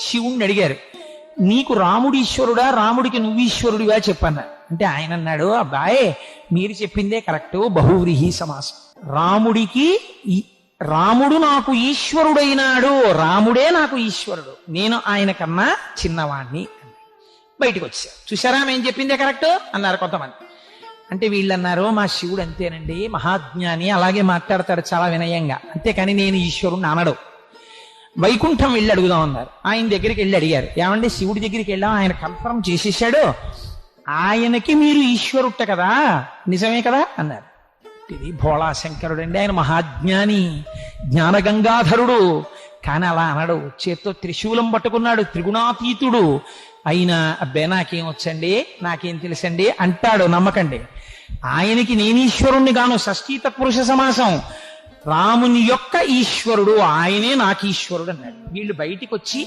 శివుణ్ణి అడిగారు, నీకు రాముడు ఈశ్వరుడా, రాముడికి నువ్వు ఈశ్వరుడివా చెప్పన్నా. అంటే ఆయన అన్నాడు, అబ్బాయే మీరు చెప్పిందే కరెక్ట్, బహువ్రీహి సమాసం. రాముడు నాకు ఈశ్వరుడైనాడు, రాముడే నాకు ఈశ్వరుడు, నేను ఆయన కన్నా చిన్నవాణ్ణి. బయటకు వచ్చారు. చూసారా మేము చెప్పిందే కరెక్ట్ అన్నారు కొంతమంది. అంటే వీళ్ళు అన్నారు, మా శివుడు అంతేనండి, మహాజ్ఞాని, అలాగే మాట్లాడతాడు చాలా వినయంగా, అంతేకాని నేను ఈశ్వరుణ్ణి అనడు. వైకుంఠం వెళ్ళి అడుగుదాం అన్నారు. ఆయన దగ్గరికి వెళ్ళి అడిగారు, ఏమంటే శివుడి దగ్గరికి వెళ్ళాం, ఆయన కన్ఫర్మ్ చేసేసాడు, ఆయనకి మీరు ఈశ్వరుట్ట కదా, నిజమే కదా అన్నారు. ఇది భోళాశంకరుడు అండి, ఆయన మహాజ్ఞాని, జ్ఞానగంగాధరుడు, కానీ అలా అనడు. చేత్తో త్రిశూలం పట్టుకున్నాడు, త్రిగుణాతీతుడు అయినా అబ్బే నాకేం వచ్చండి, నాకేం తెలుసండి అంటాడు. నమ్మకండి, ఆయనకి నేను ఈశ్వరుణ్ణి గాను, షష్ఠీ తత్పురుష సమాసం, రాముని యొక్క ఈశ్వరుడు ఆయనే నాకు ఈశ్వరుడు అన్నాడు. వీళ్ళు బయటికి వచ్చి